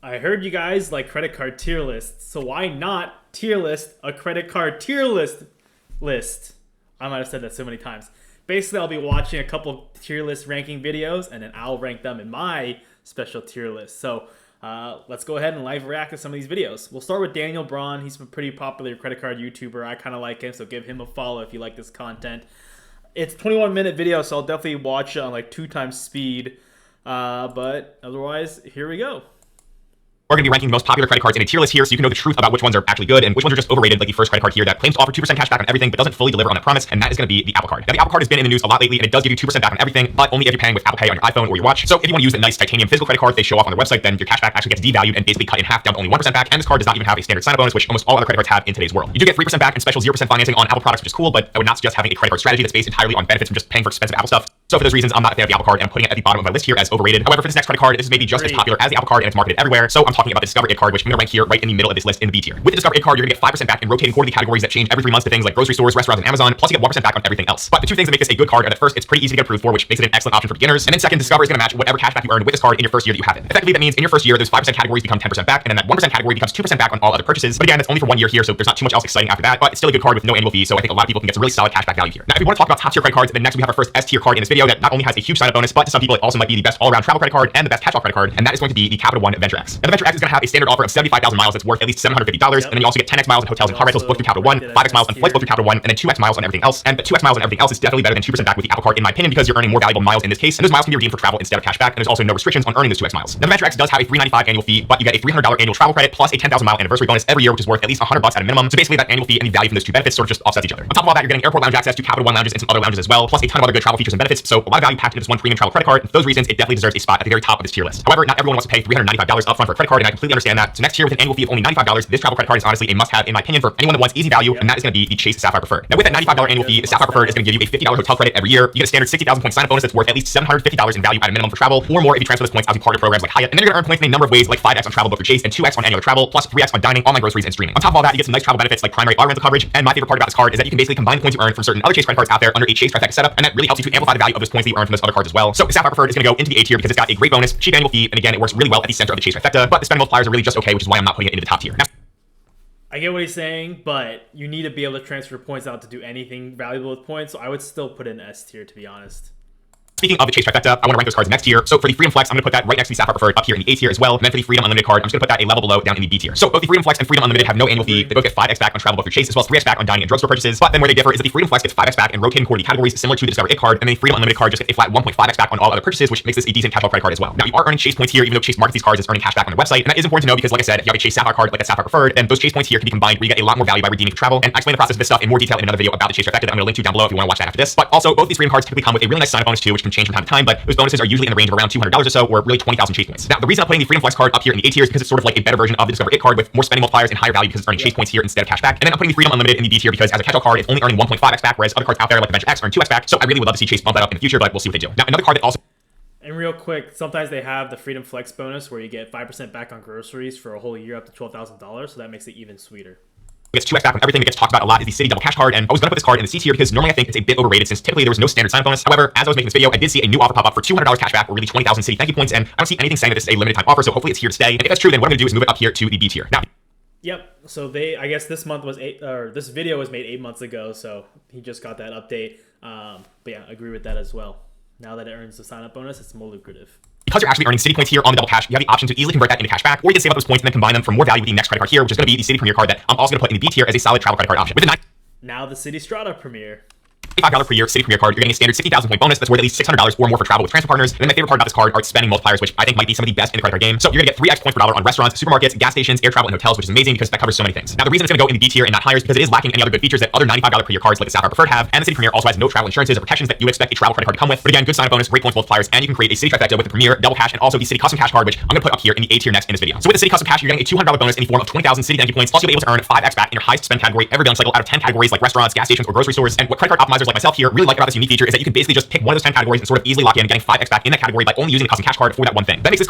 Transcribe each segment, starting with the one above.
I heard you guys like credit card tier lists, so why not tier list a credit card tier list? I might have said that so many times. Basically, I'll be watching a couple tier list ranking videos, and then I'll rank them in my special tier list. So let's go ahead and live react to some of these videos. We'll start with Daniel Braun. He's a pretty popular credit card YouTuber. I kind of like him, so give him a follow if you like this content. It's a 21-minute video, so I'll definitely watch it on like 2x speed. But otherwise, here we go. We're going to be ranking the most popular credit cards in a tier list here so you can know the truth about which ones are actually good and which ones are just overrated, like the first credit card here that claims to offer 2% cash back on everything but doesn't fully deliver on the promise, and that is going to be the Apple Card. Now, the Apple Card has been in the news a lot lately, and it does give you 2% back on everything, but only if you're paying with Apple Pay on your iPhone or your watch. So if you want to use a nice titanium physical credit card they show off on their website, then your cash back actually gets devalued and basically cut in half down to only 1% back, and this card does not even have a standard sign-up bonus, which almost all other credit cards have in today's world. You do get 3% back and special 0% financing on Apple products, which is cool, but I would not suggest having a credit card strategy that's based entirely on benefits from just paying for expensive Apple stuff. So for those reasons, I'm not a fan of the Apple Card, and I'm putting it at the bottom of my list here as overrated. However, for this next credit card, this is maybe just as popular as the Apple Card, and it's marketed everywhere. So I'm talking about the Discover It card, which I'm going to rank here right in the middle of this list in the B tier. With the Discover It card, you're going to get 5% back in rotating quarterly categories that change every 3 months to things like grocery stores, restaurants, and Amazon. Plus, you get 1% back on everything else. But the two things that make this a good card are that first, it's pretty easy to get approved for, which makes it an excellent option for beginners. And then second, Discover is going to match whatever cashback you earned with this card in your first year that you have it. Effectively, that means in your first year, those 5% categories become 10% back, and then that 1% category becomes 2% back on all other purchases. But again, that's only for 1 year here, so there's not too much else exciting after that. But it's still a good card with no annual fee, so I think a lot of people can get some really solid cashback value here. Now, if we want to talk about top tier credit cards, then next we have our first S tier card in this video that not only has a huge sign-up bonus, but to some people it also might be the best all-around travel credit card and the best catch-all credit card, and that is going to be the Capital One Venture X. Now, the Venture X is going to have a standard offer of 75,000 miles that's worth at least $750, and then you also get 10x miles on hotels and car rentals booked through Capital One, 5x miles on flights booked through Capital One, and then 2x miles on everything else. And the 2x miles on everything else is definitely better than 2% back with the Apple Card in my opinion, because you're earning more valuable miles in this case, and those miles can be redeemed for travel instead of cash back, and there's also no restrictions on earning those 2x miles. Now, the Venture X does have a $395 annual fee, but you get a $300 annual travel credit plus a 10,000 mile anniversary bonus every year, which is worth at least $100 at a minimum. So basically, that annual fee and the value from those two benefits sort of just offsets each other. On top of all that, you're getting airport lounge access to Capital One lounges and some other lounges as well, plus a ton of other good travel features and benefits. So a lot of value packed into this one premium travel credit card, and for those reasons, it definitely deserves a spot at the very top of this tier list. However, not everyone wants to pay $395 upfront for a credit card, and I completely understand that. So next year, with an annual fee of only $95, this travel credit card is honestly a must-have in my opinion for anyone that wants easy value, and that is going to be the Chase Sapphire Preferred. Now, with that $95 annual fee, the Sapphire Preferred is going to give you a $50 hotel credit every year. You get a standard 60,000 point sign-up bonus that's worth at least $750 in value at a minimum for travel, or more if you transfer those points out to partner programs like Hyatt. And then you're going to earn points in a number of ways, like 5x on travel book for Chase and 2x on annual travel, plus 3x on dining, online groceries, and streaming. On top of all that, you get some nice travel benefits like primary auto rental coverage. And my favorite part about this card is that you can basically combine the points you earn from certain other Chase credit cards out there under a Chase trifecta setup, and that really helps you to amplify the value of those points that you earn from those other cards as well. So the Sapphire Preferred is going to go into the A tier because it's got a great bonus, cheap annual fee, and again, it works really well at the center of the Chase trifecta. But the spending multipliers are really just okay, which is why I'm not putting it into the top tier. Now, I get what he's saying, but you need to be able to transfer points out to do anything valuable with points, so I would still put it in S tier, to be honest. speaking of the Chase trifecta, I want to rank those cards next tier. So for the Freedom Flex, I'm going to put that right next to the Sapphire Preferred up here in the A tier as well. And then for the Freedom Unlimited card, I'm just going to put that a level below down in the B tier. So both the Freedom Flex and Freedom Unlimited have no annual fee. They both get 5x back on travel book through Chase, as well as 3x back on dining and drugstore purchases. But then where they differ is that the Freedom Flex gets 5x back in rotating quarterly categories similar to the Discover It card, and then the Freedom Unlimited card just gets a flat 1.5x back on all other purchases, which makes this a decent catch-all credit card as well. Now, you are earning Chase points here, even though Chase markets these cards as earning cash back on their website. And that is important to know because, like I said, if you have a Chase Sapphire card like a Sapphire Preferred, then those Chase points here can be combined where you get a lot more value by redeeming for travel. And I explain the process of this stuff in more detail in another video about the Chase trifecta that I'm going to link to down below if you want to watch that after this. But also, both these Freedom cards typically come with a really nice sign-up bonus too, which can change from time to time, but those bonuses are usually in the range of around $200 or so, or really 20,000 Chase points. Now, the reason I'm putting the Freedom Flex card up here in the A tier is because it's sort of like a better version of the Discover It card with more spending multipliers and higher value because it's earning Chase points here instead of cash back. And then I'm putting the Freedom Unlimited in the B tier because as a catch-all card, it's only earning 1.5x back, whereas other cards out there like the Venture X earn 2x back. So I really would love to see Chase bump that up in the future, but we'll see what they do. Now, another card that also And real quick, sometimes they have the Freedom Flex bonus where you get 5% back on groceries for a whole year up to $12,000, so that makes it even sweeter. gets 2x back on everything that gets talked about a lot is the City Double Cash card, and I was going to put this card in the C tier because normally I think it's a bit overrated since typically there was no standard sign bonus. However, as I was making this video, I did see a new offer pop up for $200 cash back or really 20,000 City thank you points, and I don't see anything saying that this is a limited time offer, so hopefully it's here to stay. And if that's true, then what I'm going to do is move it up here to the B tier. Now, Yep. So I guess this month was this video was made 8 months ago, so he just got that update. But yeah, I agree with that as well. Now that it earns the sign-up bonus, it's more lucrative. because you're actually earning City points here on the double cash, you have the option to easily convert that into cash back, or you can save up those points and then combine them for more value with the next credit card here, which is going to be the City Premier card that I'm also going to put in the B tier as a solid travel credit card option. With the Now the City Strata Premier. $5 per year City Premier card, you're getting a standard 60,000 point bonus that's worth at least $600 or more for travel with transfer partners. And then my favorite part about this card are its spending multipliers, which I think might be some of the best in the credit card game. So you're gonna get 3x points per dollar on restaurants, supermarkets, gas stations, air travel, and hotels, which is amazing because that covers so many things. Now the reason it's gonna go in the B tier and not higher is because it is lacking any other good features that other $95 per year cards like the Sapphire Preferred have. And the City Premier also has no travel insurances or protections that you would expect a travel credit card to come with. But again, good sign-up bonus, great points multipliers, and you can create a City trifecta with the Premier, double cash, and also the City Custom Cash card, which I'm gonna put up here in the A tier next in this video. So with the City Custom Cash, you're getting a $200 bonus in the form of 20,000 City thank you points. Also, you'll be able to earn 5x back in your highest spend category every billing cycle out of 10 categories like restaurants, gas stations, or grocery stores. And what credit card optimizers like myself here really like about this unique feature is that you can basically just pick one of those 10 categories and sort of easily lock in getting 5x back in that category by only using a custom cash card for that one thing. That makes this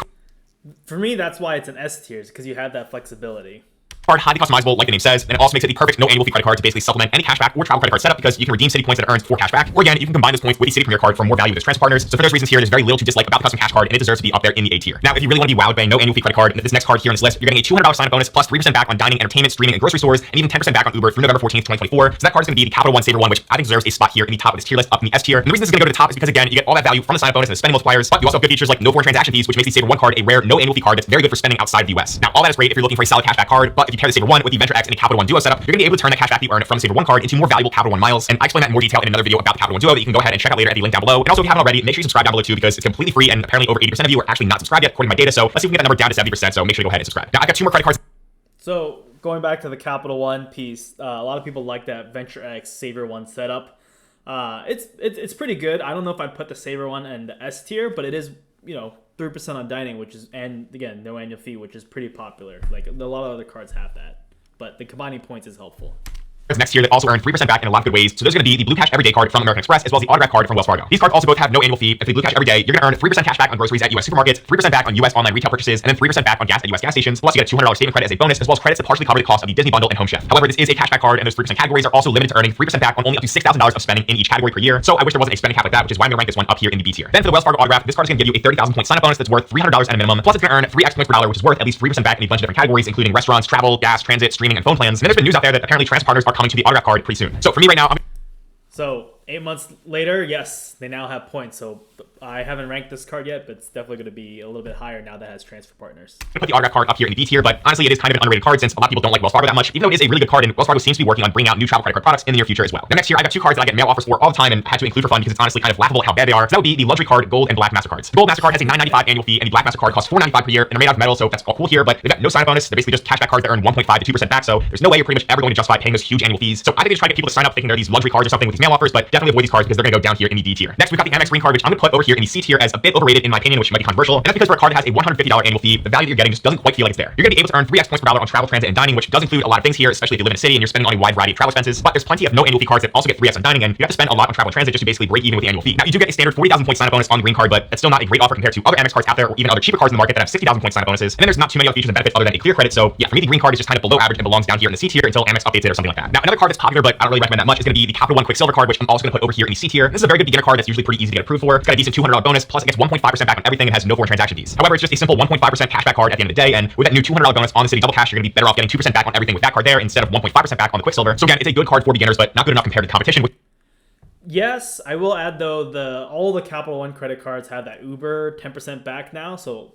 For me, that's why it's an S tier, because you have that flexibility. Card highly customizable, like the name says, and it also makes it the perfect no annual fee credit card to basically supplement any cashback or travel credit card setup because you can redeem city points that it earns for cashback, or again, you can combine those points with the City Premier card for more value with its transfer partners. So for those reasons here, there's very little to dislike about the custom cash card, and it deserves to be up there in the A tier. Now, if you really want to be wowed by a no annual fee credit card, and this next card here on this list, you're getting a $200 sign-up bonus plus 3% back on dining, entertainment, streaming, and grocery stores, and even 10% back on Uber through November 14th, 2024. So that card is going to be the Capital One Saver One, which I think deserves a spot here in the top of this tier list, up in the S tier. And the reason this is going to go to the top is because again, you get all that value from the sign-up bonus and the spending multipliers, but you also have good features like no foreign transaction fees, which makes the Saver One card a rare no annual fee card that's very good for spending outside of the US. Now, all that is great if you're looking for a solid cashback card, but if you pair the Saver One with the Venture X and the Capital One Duo setup, you're going to be able to turn that cashback you earn from the Saver One card into more valuable Capital One miles. And I explain that in more detail in another video about the Capital One Duo that you can go ahead and check out later at the link down below. And also, if you haven't already, make sure you subscribe down below too because it's completely free, and apparently over 80% of you are actually not subscribed yet, according to my data. So let's see if we can get that number down to 70%. So make sure you go ahead and subscribe. Now, I've got 2 more credit cards. So going back to the Capital One piece, a lot of people like that Venture X Saver One setup. It's pretty good. I don't know if I'd put the Saver One in the S tier, but it is 3% on dining, which is, and again, no annual fee, which is pretty popular. Like a lot of other cards have that, but the combining points is helpful. Next year that also earn 3% back in a lot of good ways. So there's going to be the Blue Cash Everyday card from American Express as well as the Autograph card from Wells Fargo. These cards also both have no annual fee. If the Blue Cash Everyday, you're going to earn 3% cash back on groceries at US supermarkets, 3% back on US online retail purchases, and then 3% back on gas at US gas stations. Plus, you get a $200 saving credit as a bonus, as well as credits to partially cover the cost of the Disney bundle and Home Chef. However, this is a cashback card, and those 3% categories are also limited to earning 3% back on only up to $6,000 of spending in each category per year. So I wish there wasn't a spending cap like that, which is why I'm going to rank this one up here in the B tier. Then for the Wells Fargo Autograph, this card is going to give you a 30,000 point sign-up bonus that's worth $300 at a minimum. Plus, it's going to earn 3x points per dollar, which is worth at least 3% back in a bunch of different categories, including restaurants, travel, gas, transit, streaming, and phone plans. And there's been news out there that apparently trans partners are coming to the Autograph card pretty soon. So for me right now, So 8 months later, yes, they now have points. So I haven't ranked this card yet, but it's definitely going to be a little bit higher now that it has transfer partners. I put the Autograph card up here in the B tier, but honestly, it is kind of an underrated card since a lot of people don't like Wells Fargo that much, even though it is a really good card, and Wells Fargo seems to be working on bringing out new travel credit card products in the near future as well. Now, next year, I got 2 cards that I get mail offers for all the time and had to include for fun because it's honestly kind of laughable how bad they are. So that would be the luxury card, Gold and Black MasterCards. The Gold MasterCard has a $9.95 annual fee, and the Black MasterCard costs $4.95 per year, and they're made out of metal, so that's all cool here, but they've got no sign-up bonus. They're basically just cashback cards that earn 1.5 to 2% back, so there's no way you're pretty much ever going to justify paying those huge annual fees. So I think they just try to get people to sign up thinking they're these luxury cards or something with these mail offers, but definitely avoid these cards because they're going to go down here in the D tier. Next, we've got the Amex Green card, which I'm going to put over here in the C tier as a bit overrated in my opinion, which might be controversial. And that's because for a card that has a $150 annual fee, the value that you're getting just doesn't quite feel like it's there. You're going to be able to earn 3x points per dollar on travel, transit, and dining, which does include a lot of things here, especially if you live in a city and you're spending on a wide variety of travel expenses. But there's plenty of no annual fee cards that also get 3x on dining, and you have to spend a lot on travel and transit just to basically break even with the annual fee. Now, you do get a standard 40,000 point sign-up bonus on the green card, but that's still not a great offer compared to other Amex cards out there, or even other cheaper cards in the market that have 60,000 point sign-up bonuses. And then there's not too many other features and benefits other than a clear credit. So yeah, for me, the green card is just kind of below average and belongs down here in the C tier until Amex updates it or something like that. Now, another card that's popular, but I don't really recommend that much, is going to be the Capital One Quicksilver card, which I'm also going to put over here in the C tier. This is a very good beginner card that's usually pretty easy to get approved for. It's got a decent $200 bonus, plus it gets 1.5% back on everything and has no foreign transaction fees. However, it's just a simple 1.5% cashback card at the end of the day, and with that new $200 bonus on the City Double Cash, you're going to be better off getting 2% back on everything with that card there instead of 1.5% back on the Quicksilver. So again, it's a good card for beginners, but not good enough compared to the competition. Yes, I will add though, all the Capital One credit cards have that Uber 10% back now, so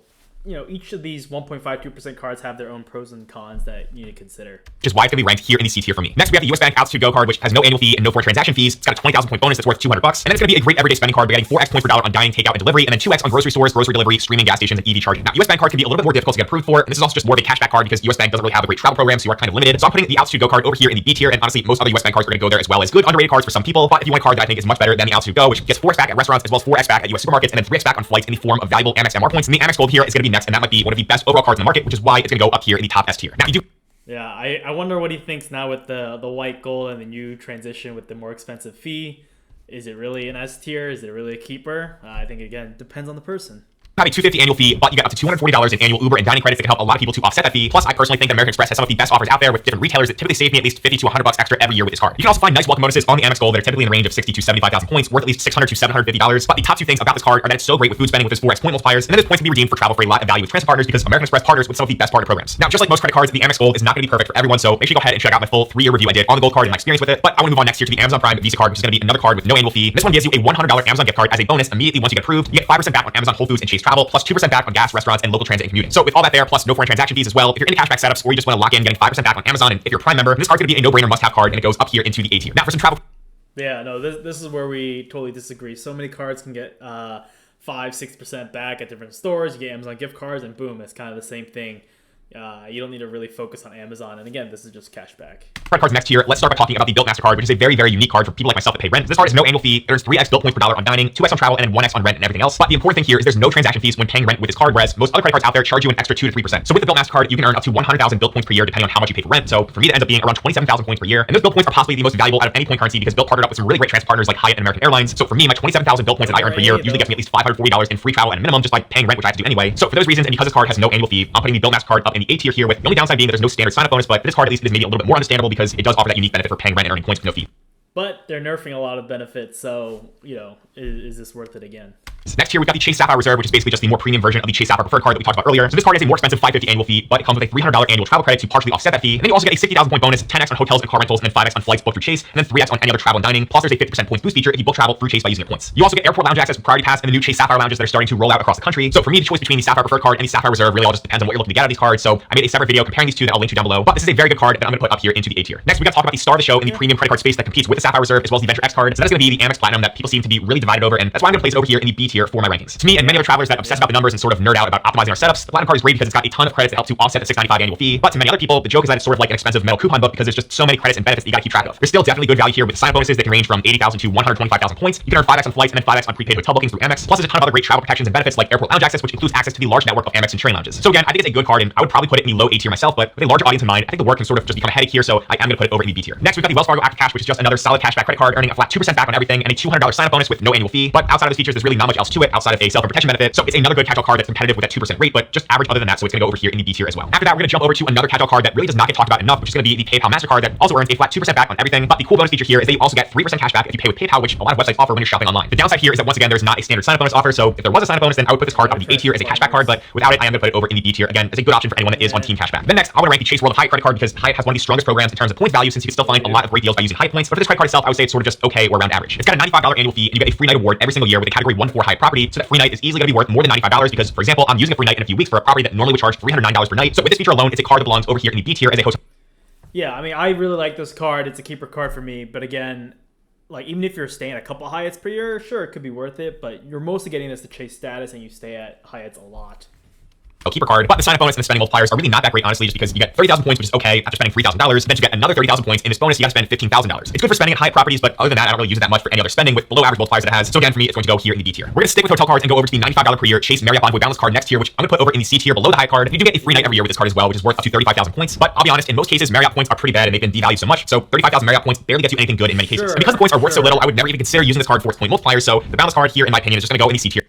each of these 1.52% cards have their own pros and cons that you need to consider. Which is why it's going to be ranked here in the C tier for me. Next, we have the US Bank Altitude Go card, which has no annual fee and no foreign transaction fees. It's got a 20,000 point bonus that's worth $200, and then it's going to be a great everyday spending card by getting 4x points per dollar on dining, takeout, and delivery, and then 2x on grocery stores, grocery delivery, streaming, gas stations, and EV charging. Now, US Bank card can be a little bit more difficult to get approved for, and this is also just more of a cashback card because US Bank doesn't really have a great travel program, so you are kind of limited. So I'm putting the Altitude Go card over here in the B tier, and honestly, most other US Bank cards are going to go there as well as good underrated cards for some people. But if you want a card that I think is much better than the Altitude Go, which gets 4x back at restaurants as well as 4x back at US supermarkets, and then 3x back on flights in the form of valuable Amex MR points, and the Amex Gold here is going to be next, and that might be one of the best overall cards in the market, which is why it's going to go up here in the top S tier. Now, you do. Yeah, I wonder what he thinks now with the white gold and the new transition with the more expensive fee. Is it really an S tier? Is it really a keeper? I think, again, it depends on the person. Have a $250 annual fee, but you get up to $240 in annual Uber and dining credits that can help a lot of people to offset that fee. Plus, I personally think that American Express has some of the best offers out there with different retailers that typically save me at least $50 to $100 extra every year with this card. You can also find nice welcome bonuses on the Amex Gold that are typically in the range of 60 to 75,000 points, worth at least $600 to $750. But the top 2 things about this card are that it's so great with food spending with its 4x point multipliers, and then those points can be redeemed for travel for a lot of value with transfer partners because American Express partners with some of the best partner programs. Now, just like most credit cards, the Amex Gold is not going to be perfect for everyone, so make sure you go ahead and check out my full 3-year review I did on the Gold card and my experience with it. But I want to move on next year to the Amazon Prime Visa card, which is going to be another card with no annual fee. This one gives you a $100 Amazon gift card as a bonus immediately once you get approved. You get 5% back on Amazon Whole Foods and Chase Travel, plus 2% back on gas, restaurants, and local transit and commuting. So with all that there, plus no foreign transaction fees as well, if you're into cashback setups or you just want to lock in getting 5% back on Amazon, and if you're a Prime member, this card's going to be a no-brainer must-have card, and it goes up here into the A tier. Now for some travel. Yeah, no, this is where we totally disagree. So many cards can get 5-6% back at different stores. You get Amazon gift cards, and boom, it's kind of the same thing. You don't need to really focus on Amazon. And again, this is just cashback. Credit cards next year. Let's start by talking about the Built MasterCard, which is a very, very unique card for people like myself that pay rent. This card has no annual fee. It earns 3x Built points per dollar on dining, 2x on travel, and 1x on rent and everything else. But the important thing here is there's no transaction fees when paying rent with this card, whereas most other credit cards out there charge you an extra 2 to 3%. So with the Built MasterCard, you can earn up to 100,000 Built points per year depending on how much you pay for rent. So for me, that ends up being around 27,000 points per year. And those Built points are possibly the most valuable out of any point currency because Built partnered up with some really great transfer partners like Hyatt and American Airlines. So for me, my 27,000 Built points that I earn per year usually gets me at least $540 in free travel and minimum just by paying rent, which I have to do anyway. So for those reasons, and because this card has no annual fee, I'm putting the Built MasterCard up in the A tier here, with the only downside being that there's no standard sign-up bonus, but this card at least is maybe a little bit more understandable because it does offer that unique benefit for paying rent and earning points with no fee. But they're nerfing a lot of benefits, so, is this worth it again? Next here, we've got the Chase Sapphire Reserve, which is basically just the more premium version of the Chase Sapphire Preferred card that we talked about earlier. So this card has a more expensive $550 annual fee, but it comes with a $300 annual travel credit to partially offset that fee. And then you also get a 60,000 point bonus, 10x on hotels and car rentals, and then 5x on flights booked through Chase, and then 3x on any other travel and dining. Plus, there's a 50% points boost feature if you book travel through Chase by using your points. You also get airport lounge access with Priority Pass and the new Chase Sapphire lounges that are starting to roll out across the country. So for me, the choice between the Sapphire Preferred card and the Sapphire Reserve really all just depends on what you're looking to get out of these cards. So I made a separate video comparing these two that I'll link to down below. But this is a very good card that I'm going to put up here into the A tier. Next, we got to talk about the star of the show in the premium credit card space that competes with the Sapphire Reserve as well as the Venture X card. So that's going to be the Amex Platinum that people seem to be really divided over, and that's why I'm going to place it over here in the B tier for my rankings. To me and many other travelers that obsess about the numbers and sort of nerd out about optimizing our setups, the Platinum card is great because it's got a ton of credits that help to offset the $695 annual fee. But to many other people, the joke is that it's sort of like an expensive metal coupon book because there's just so many credits and benefits that you got to keep track of. There's still definitely good value here with sign-up bonuses that can range from 80,000 to 125,000 points. You can earn 5x on flights and then 5x on prepaid hotel bookings through Amex. Plus, there's a ton of other great travel protections and benefits like airport lounge access, which includes access to the large network of Amex and train lounges. So again, I think it's a good card, and I would probably put it in the low A tier myself, but with a larger audience in mind, I think the work can sort of just become a headache here, so I am going to put it over in the B tier. Next, we've got the Wells Fargo Active Cash, which is just another solid cashback credit card, earning a flat 2% back on everything and a $200 sign-up bonus with no annual fee. But outside of those features, there's really not much else to it outside of a self and protection benefit. So it's another good catch-all card that's competitive with that 2% rate, but just average other than that, so it's going to go over here in the B tier as well. After that, we're going to jump over to another catch-all card that really does not get talked about enough, which is going to be the PayPal MasterCard that also earns a flat 2% back on everything. But the cool bonus feature here is that you also get 3% cash back if you pay with PayPal, which a lot of websites offer when you're shopping online. The downside here is that once again, there's not a standard sign-up bonus offer, so if there was a sign-up bonus, then I would put this card up in the A tier as a cashback card, but without it, I am going to put it over in the B tier. Again, it's a good option for anyone that is on Team Cashback. Then next, I want to rank the Chase World of Hyatt credit card because Hyatt has one of the strongest programs in terms of points value, since you can still find a lot of great deals by using Hyatt points. But for this credit card itself, I would say it's sort of just okay or around average. It's got a $95 annual fee, and you get a free night award every single year with a category 1 for Hyatt property, so that free night is easily going to be worth more than $95 because, for example, I'm using a free night in a few weeks for a property that normally would charge $309 per night. So with this feature alone, it's a card that belongs over here in the B tier as a hotel. Yeah, I mean, I really like this card. It's a keeper card for me, but again, like, even if you're staying at a couple Hyatts per year, sure, it could be worth it, but you're mostly getting this to chase status, and you stay at Hyatts a lot. Keeper card, but the sign-up bonus and the spending multipliers are really not that great, honestly, just because you get 30,000 points, which is okay after spending $3,000. Then you get another 30,000 points in this bonus. You got to spend $15,000. It's good for spending at Hyatt properties, but other than that, I don't really use it that much for any other spending with below average multipliers that it has. So again, for me, it's going to go here in the D tier. We're going to stick with hotel cards and go over to the $95 per year Chase Marriott Bonvoy Boundless card next tier, which I'm going to put over in the C tier below the Hyatt card. You do get a free night every year with this card as well, which is worth up to 35,000 points. But I'll be honest, in most cases, Marriott points are pretty bad and they've been devalued so much. So 35,000 Marriott points barely get you anything good in many cases. Sure, and because the points are worth so little, I would never even consider using this card for its point multipliers. So the Boundless card here, in my opinion, is just going to go in the C tier.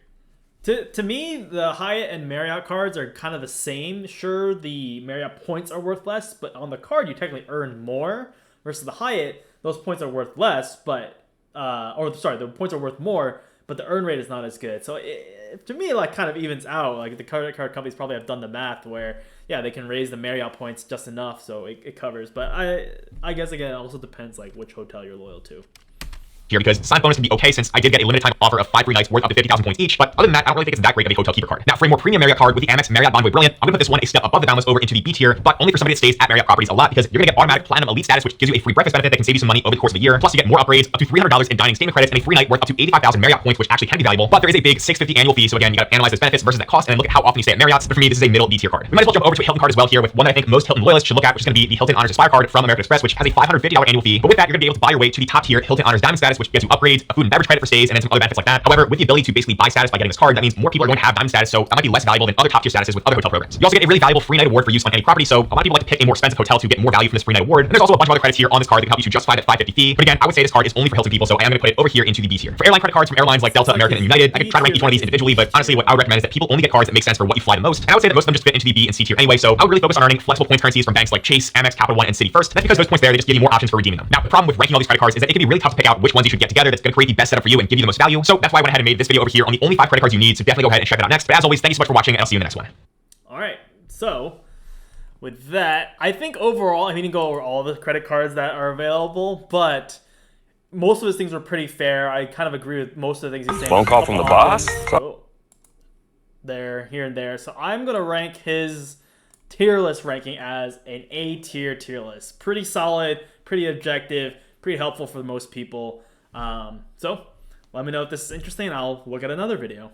To me, the Hyatt and Marriott cards are kind of the same. Sure, the Marriott points are worth less, but on the card, you technically earn more. Versus the Hyatt, those points are worth less, but... the points are worth more, but the earn rate is not as good. So to me, it kind of evens out. Like, the credit card companies probably have done the math where, yeah, they can raise the Marriott points just enough, so it covers. But I guess, again, it also depends, like, which hotel you're loyal to. Here because sign bonus can be okay since I did get a limited time offer of 5 free nights worth up to 50,000 points each, but other than that, I don't really think it's that great of a hotel keeper card. Now, for a more premium Marriott card with the Amex Marriott Bonvoy Brilliant, I'm gonna put this one a step above the Boundless over into the B tier, but only for somebody that stays at Marriott properties a lot because you're gonna get automatic Platinum Elite status, which gives you a free breakfast benefit that can save you some money over the course of a year. Plus, you get more upgrades, up to $300 in dining statement credits, and a free night worth up to 85,000 Marriott points, which actually can be valuable. But there is a big $650 annual fee, so again, you gotta analyze those benefits versus that cost and then look at how often you stay at Marriott's. But for me, this is a middle B tier card. We might as well jump over to a Hilton card as well here with one that I think most Hilton loyalists should look at, which is gonna be the Hilton Honors Aspire card from American Express, which has a $550 annual fee. But with that, you're gonna be able to buy your way to the top tier Hilton Honors Diamond status, which gets you upgrades, a food and beverage credit for stays, and then some other benefits like that. However, with the ability to basically buy status by getting this card, that means more people are going to have diamond status, so that might be less valuable than other top tier statuses with other hotel programs. You also get a really valuable free night award for use on any property, so a lot of people like to pick a more expensive hotel to get more value from this free night award. And there's also a bunch of other credits here on this card that can help you to justify that $550 fee. But again, I would say this card is only for Hilton people, so I am going to put it over here into the B tier. For airline credit cards from airlines like Delta, American, and United, I could try to rank each one of these individually, but honestly, what I would recommend is that people only get cards that make sense for what you fly the most. And I would say that most of them just fit into the B and C tier anyway, so I would really focus on earning flexible points currencies from banks like Chase, Amex, Capital One, and Citi first. That's because those points there, they just give you more options for redeeming them. Now, the problem with ranking all these credit cards is that it can be really tough to pick out which ones you should get together that's going to create the best setup for you and give you the most value. So that's why I went ahead and made this video over here on the only 5 credit cards you need, so definitely go ahead and check it out next. But as always, thank you so much for watching, and I'll see you in the next one. All right, so with that, I think overall, I didn't go over all the credit cards that are available, but most of those things were pretty fair. I kind of agree with most of the things he's saying. Phone call from the boss? So, there, here and there. So I'm going to rank his tier list ranking as an A tier list. Pretty solid, pretty objective, pretty helpful for most people. So let me know if this is interesting, and I'll look at another video.